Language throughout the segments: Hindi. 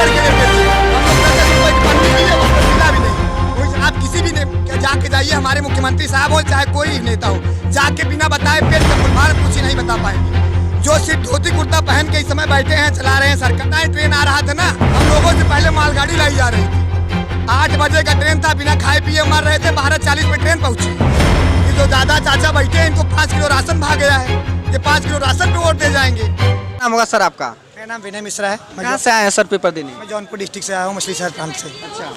चढ़ के लेते थे। हम लोग 10 रुपए की पन्नी लिए, उस पर मिला भी नहीं। वही आप किसी भी ने जाके जाइए, हमारे मुख्यमंत्री साहब हो चाहे कोई नेता हो, जाके बिना बताए पेट का फुलवार कुछ नहीं बता पाएंगे। जो सिर्फ धोती कुर्ता पहन के इस समय बैठे हैं, चला रहे हैं सरकार। ट्रेन आ रहा था ना, हम लोगों से पहले मालगाड़ी लाई जा रही थी। 8 बजे का ट्रेन था, बिना खाए पिए मर रहे थे। 12:40 पे ट्रेन पहुंची। ये जो दादा चाचा बैठे हैं, इनको 5 किलो राशन भाग गया है। ये 5 किलो राशन पे वोट दे जाएंगे। नाम होगा सर आपका? मेरा नाम विनय मिश्रा है। कहाँ से आए हैं सर पेपर देने? मैं जौनपुर डिस्ट्रिक्ट से आया हूँ, मछली शहर प्रांत से। अच्छा,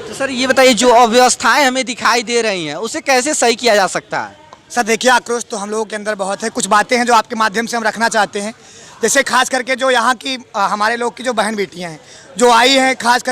तो सर ये बताइए, जो अव्यवस्थाएं हमें दिखाई दे रही हैं उसे कैसे सही किया जा सकता है? सर देखिए, आक्रोश तो हम लोगों के अंदर बहुत है। कुछ बातें हैं जो आपके माध्यम से हम रखना चाहते हैं। जैसे खास करके जो यहाँ की हमारे लोग की जो बहन बेटियाँ हैं जो आई हैं, खास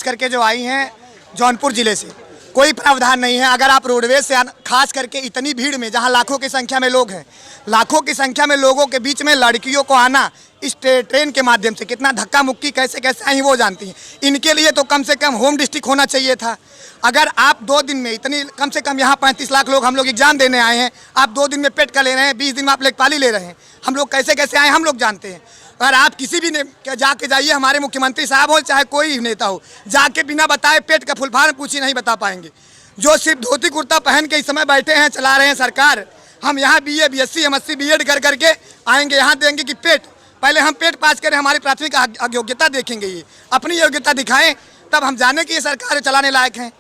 करके जो आई हैं जौनपुर ज़िले से, कोई प्रावधान नहीं है। अगर आप रोडवेज से खास करके इतनी भीड़ में, जहाँ लाखों की संख्या में लोग हैं, लाखों की संख्या में लोगों के बीच में लड़कियों को आना इस ट्रेन के माध्यम से कितना धक्का मुक्की कैसे कैसे आई वो जानती हैं। इनके लिए तो कम से कम होम डिस्ट्रिक्ट होना चाहिए था। अगर आप 2 दिन में इतनी, कम से कम यहाँ 35 लाख लोग हम लोग एग्जाम देने आए हैं, आप 2 दिन में पेट का ले रहे हैं, 20 दिन में आप लेखपाली ले रहे हैं। हम लोग कैसे कैसे आए हम लोग जानते हैं। अगर आप किसी भी ने जाके जाइए, हमारे मुख्यमंत्री साहब हो चाहे कोई नेता हो, जाके बिना बताए पेट का फुलफार पूछी नहीं बता पाएंगे। जो सिर्फ धोती कुर्ता पहन के इस समय बैठे हैं, चला रहे हैं सरकार। हम यहाँ BA BSc MSc BEd कर करके आएंगे, यहाँ देंगे कि पेट, पहले हम पेट पास करें, हमारी प्राथमिक योग्यता देखेंगे। ये अपनी योग्यता दिखाएं, तब हम जाने कि ये सरकार चलाने लायक हैं।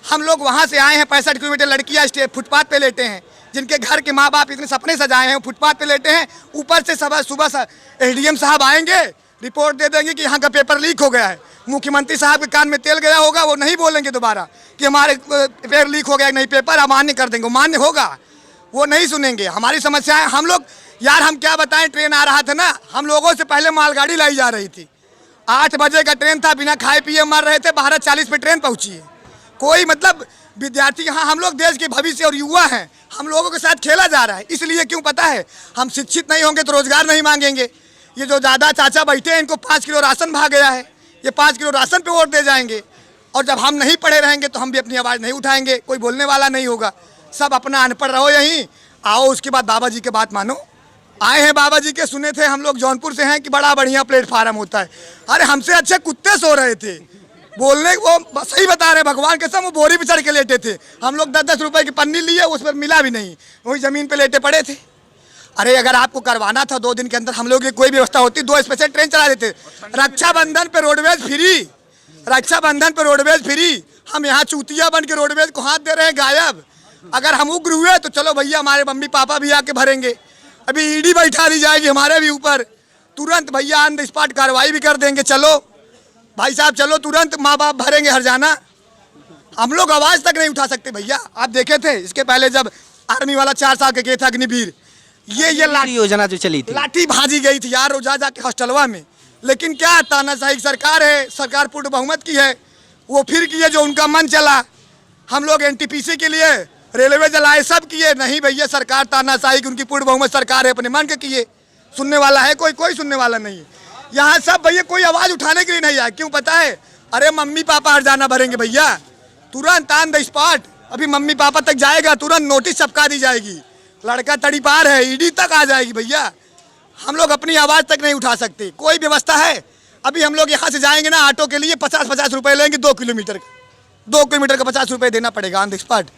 हम लोग वहाँ से आए हैं, 65 किलोमीटर, लड़कियाँ फुटपाथ पे लेटे हैं, जिनके घर के माँ बाप इतने सपने सजाए हैं, फुटपाथ पे लेटे हैं। ऊपर से सुबह SDM साहब आएंगे, रिपोर्ट दे देंगे कि यहाँ का पेपर लीक हो गया है। मुख्यमंत्री साहब के कान में तेल गया होगा, वो नहीं बोलेंगे दोबारा कि हमारे पेपर लीक हो गया, नहीं पेपर अमान्य कर देंगे। मान्य होगा, वो नहीं सुनेंगे हमारी समस्याएं। हम लोग यार, हम क्या बताएं, ट्रेन आ रहा था ना, हम लोगों से पहले मालगाड़ी लाई जा रही थी। 8 बजे का ट्रेन था, बिना खाए पिए मर रहे थे। 12:40 पे ट्रेन पहुंची है। कोई मतलब विद्यार्थी, यहाँ हम लोग देश के भविष्य और युवा हैं, हम लोगों के साथ खेला जा रहा है। इसलिए क्यों पता है, हम शिक्षित नहीं होंगे तो रोजगार नहीं मांगेंगे। ये जो दादा चाचा बैठे हैं, इनको 5 किलो राशन भाग गया है। ये 5 किलो राशन पे वोट दे जाएंगे। और जब हम नहीं पढ़े रहेंगे तो हम भी अपनी आवाज़ नहीं उठाएंगे, कोई बोलने वाला नहीं होगा। सब अपना अनपढ़ रहो यहीं, आओ उसके बाद बाबा जी के बात मानो। आए हैं बाबा जी के, सुने थे हम लोग जौनपुर से हैं कि बड़ा बढ़िया प्लेटफार्म होता है। अरे हमसे अच्छे कुत्ते सो रहे थे, बोलने वो सही बता रहे, भगवान के सब वो बोरी पे चढ़ के लेटे थे। हम लोग 10-10 रुपए की पन्नी लिए, उस पर मिला भी नहीं, वही ज़मीन पे लेटे पड़े थे। अरे अगर आपको करवाना था 2 दिन के अंदर, हम लोग की कोई व्यवस्था होती, 2 स्पेशल ट्रेन चला देते। रक्षाबंधन पे रोडवेज फ्री, रक्षाबंधन पे रोडवेज फ्री। हम यहाँ चूतिया बन के रोडवेज को हाथ दे रहे हैं, गायब। अगर हम उग्र हुए तो चलो भैया, हमारे मम्मी पापा भी आके भरेंगे। अभी ईडी बैठा दी जाएगी हमारे भी ऊपर, तुरंत भैया ऑन द स्पॉट कार्रवाई भी कर देंगे। चलो भाई साहब, चलो तुरंत, माँ बाप भरेंगे हरजाना। हम लोग आवाज़ तक नहीं उठा सकते भैया। आप देखे थे इसके पहले जब आर्मी वाला 4 साल के था अग्निवीर, ये लाठी योजना जो चली थी, लाठी भाजी गई थी यार रोजा जाके हॉस्टलवा में। लेकिन क्या तानाशाही सरकार है, सरकार पूर्ण बहुमत की है, वो फिर किए जो उनका मन चला। हम लोग NTPC के लिए रेलवे जलाए, सब किए। नहीं भैया, सरकार तानाशाही की, उनकी पूर्ण बहुमत सरकार है, अपने मन के किए। सुनने वाला है कोई सुनने वाला नहीं है यहाँ। सब भैया कोई आवाज़ उठाने के लिए नहीं आया। क्यों पता है, अरे मम्मी पापा हरजाना भरेंगे भैया, तुरंत ऑन द स्पॉट। अभी मम्मी पापा तक जाएगा, तुरंत नोटिस छपका दी जाएगी। लड़का तड़ी पार है, ईडी तक आ जाएगी भैया। हम लोग अपनी आवाज़ तक नहीं उठा सकते, कोई व्यवस्था है। अभी हम लोग यहाँ से जाएंगे ना, ऑटो के लिए 50-50 रुपये लेंगे, 2 किलोमीटर का 50 रुपये देना पड़ेगा ऑन द स्पॉट।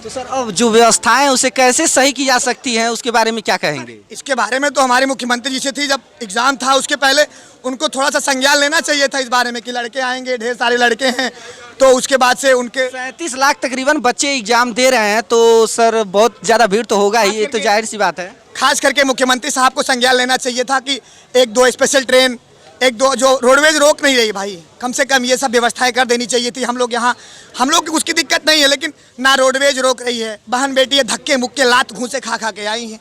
तो सर अब जो व्यवस्थाएं हैं उसे कैसे सही की जा सकती हैं, उसके बारे में क्या कहेंगे? इसके बारे में तो हमारे मुख्यमंत्री जी से थी, जब एग्ज़ाम था उसके पहले उनको थोड़ा सा संज्ञान लेना चाहिए था इस बारे में कि लड़के आएंगे, ढेर सारे लड़के हैं। तो उसके बाद से उनके 37 लाख तकरीबन बच्चे एग्जाम दे रहे हैं, तो सर बहुत ज़्यादा भीड़ तो होगा ही, ये तो जाहिर सी बात है। खास करके मुख्यमंत्री साहब को संज्ञान लेना चाहिए था कि 1-2 स्पेशल ट्रेन, 1-2 जो रोडवेज रोक नहीं रही भाई, कम से कम ये सब व्यवस्थाएं कर देनी चाहिए थी। हम लोग यहाँ, हम लोग की उसकी दिक्कत नहीं है, लेकिन ना रोडवेज रोक रही है। बहन बेटी धक्के मुक्के लात घूसे खा के आई हैं।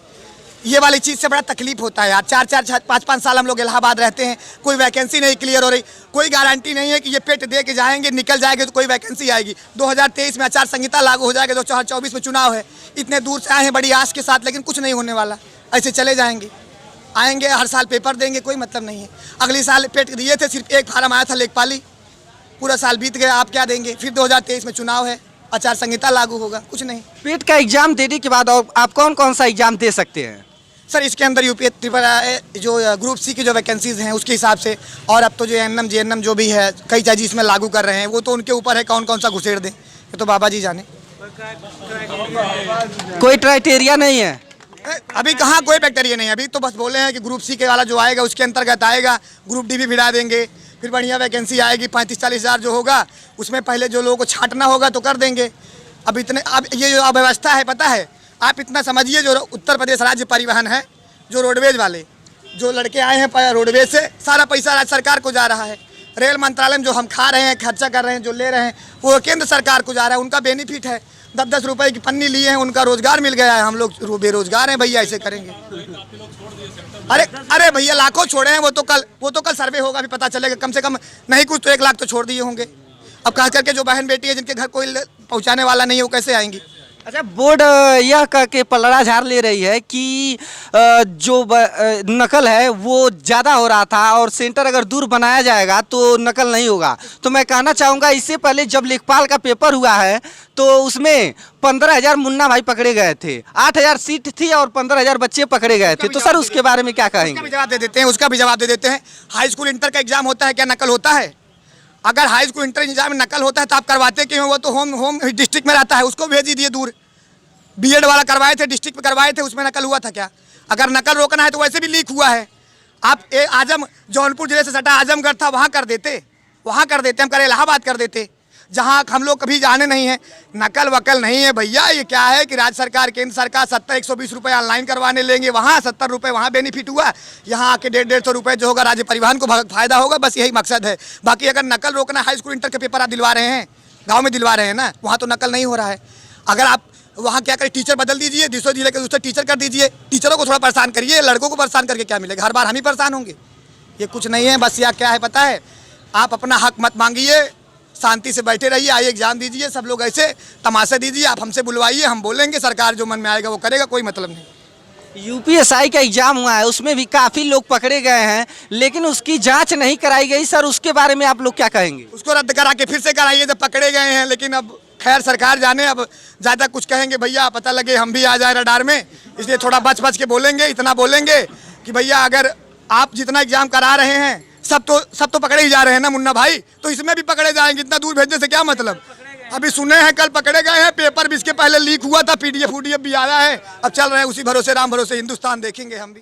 ये वाली चीज़ से बड़ा तकलीफ होता है यार। 4-4, 5-5 साल हम लोग इलाहाबाद रहते हैं, कोई वैकेंसी नहीं क्लियर हो रही। कोई गारंटी नहीं है कि ये पेट दे के जाएंगे, निकल जाएंगे तो कोई वैकेंसी आएगी। 2023 में आचार संहिता लागू हो जाएगा, 2024 में चुनाव है। इतने दूर से आए हैं बड़ी आस के साथ, लेकिन कुछ नहीं होने वाला। ऐसे चले जाएंगे, आएंगे हर साल पेपर देंगे, कोई मतलब नहीं है। अगले साल पेट दिए थे, सिर्फ 1 फार्म आया था लेखपाली, पूरा साल बीत गया। आप क्या देंगे? फिर 2023 में चुनाव है, आचार संहिता लागू होगा, कुछ नहीं। पेट का एग्जाम देने के बाद और आप कौन कौन सा एग्जाम दे सकते हैं? सर इसके अंदर यूपी त्रिपुरा जो ग्रुप सी की जो वैकेंसीज हैं उसके हिसाब से, और अब तो जो एनएम जेएनएम जो भी है कई चीज़ इसमें लागू कर रहे हैं, वो तो उनके ऊपर है कौन कौन सा घुसेड़ दें, ये तो बाबा जी जाने। कोई क्राइटेरिया नहीं है अभी कहाँ कोई बैक्टीरिया नहीं है, अभी तो बस बोले हैं कि ग्रुप सी के वाला जो आएगा उसके अंतर्गत आएगा, ग्रुप डी भी भिड़ा देंगे, फिर बढ़िया वैकेंसी आएगी 35-40 हज़ार जो होगा उसमें पहले जो लोगों को छांटना होगा तो कर देंगे। अब ये जो अव्यवस्था है पता है, आप इतना समझिए जो उत्तर प्रदेश राज्य परिवहन है, जो रोडवेज वाले जो लड़के आए हैं रोडवेज से, सारा पैसा राज्य सरकार को जा रहा है। रेल मंत्रालय में जो हम खा रहे हैं, खर्चा कर रहे हैं, जो ले रहे हैं वो केंद्र सरकार को जा रहा है, उनका बेनिफिट है। 10-10 रुपए की पन्नी लिए हैं, उनका रोजगार मिल गया है, हम लोग बेरोजगार हैं भैया, ऐसे करेंगे। अरे भैया लाखों छोड़े हैं, वो तो कल सर्वे होगा भी पता चलेगा, कम से कम नहीं कुछ तो 1 लाख तो छोड़ दिए होंगे। अब खास करके जो बहन बेटी है जिनके घर कोई पहुंचाने वाला नहीं है वो कैसे आएंगी। अच्छा, बोर्ड यह कह के पलड़ा झाड़ ले रही है कि जो नकल है वो ज़्यादा हो रहा था और सेंटर अगर दूर बनाया जाएगा तो नकल नहीं होगा। तो मैं कहना चाहूँगा इससे पहले जब लेखपाल का पेपर हुआ है तो उसमें 15,000 मुन्ना भाई पकड़े गए थे, 8,000 सीट थी और 15,000 बच्चे पकड़े गए थे। तो सर उसके बारे में क्या कहेंगे? उसका भी जवाब दे देते हैं। हाई स्कूल इंटर का एग्जाम होता है, क्या नकल होता है? अगर हाई स्कूल इंटर एग्जाम में नकल होता है तो आप करवाते क्यों? वो तो होम डिस्ट्रिक्ट में रहता है, उसको भेज दीजिए दूर। बीएड वाला करवाए थे, डिस्ट्रिक्ट में करवाए थे, उसमें नकल हुआ था क्या? अगर नकल रोकना है तो वैसे भी लीक हुआ है। आप जौनपुर जिले से सटा आजमगढ़ था, वहाँ कर देते, हम कर इलाहाबाद कर देते, जहाँ हम लोग कभी जाने नहीं है। नकल वकल नहीं है भैया, ये क्या है कि राज्य सरकार केंद्र सरकार 70-120 रुपये ऑनलाइन करवाने लेंगे, वहाँ 70 रुपये वहाँ बेनिफिट हुआ, यहाँ आके 150-150 रुपये जो होगा राज्य परिवहन को फायदा होगा, बस यही मकसद है। बाकी अगर नकल रोकना, हाई स्कूल इंटर के पेपर आप दिलवा रहे हैं, गाँव में दिलवा रहे हैं ना, वहाँ तो नकल नहीं हो रहा है। अगर आप वहाँ क्या करें, टीचर बदल दीजिए, दूसरे जिले के दूसरे टीचर कर दीजिए, टीचरों को थोड़ा परेशान करिए, लड़कों को परेशान करके क्या मिलेगा? हर बार हम ही परेशान होंगे? ये कुछ नहीं है। बस यह क्या है पता है, आप अपना हक मत मांगिए, शांति से बैठे रहिए, आइए एग्जाम दीजिए, सब लोग ऐसे तमाशे दीजिए, आप हमसे बुलवाइए, हम बोलेंगे, सरकार जो मन में आएगा वो करेगा, कोई मतलब नहीं। यूपीएसआई का एग्जाम हुआ है, उसमें भी काफ़ी लोग पकड़े गए हैं लेकिन उसकी जांच नहीं कराई गई। सर उसके बारे में आप लोग क्या कहेंगे? उसको रद्द करा के फिर से कराइए, जब पकड़े गए हैं। लेकिन अब खैर सरकार जाने, अब ज़्यादा कुछ कहेंगे भैया पता लगे हम भी आ जाए रडार में, इसलिए थोड़ा बच के बोलेंगे। इतना बोलेंगे कि भैया अगर आप जितना एग्जाम करा रहे हैं सब तो पकड़े ही जा रहे हैं ना मुन्ना भाई, तो इसमें भी पकड़े जाएंगे। इतना दूर भेजने से क्या मतलब? अभी सुने हैं कल पकड़े गए हैं, पेपर भी इसके पहले लीक हुआ था, PDF भी आया है, अब चल रहे हैं उसी भरोसे, राम भरोसे हिंदुस्तान देखेंगे हम भी।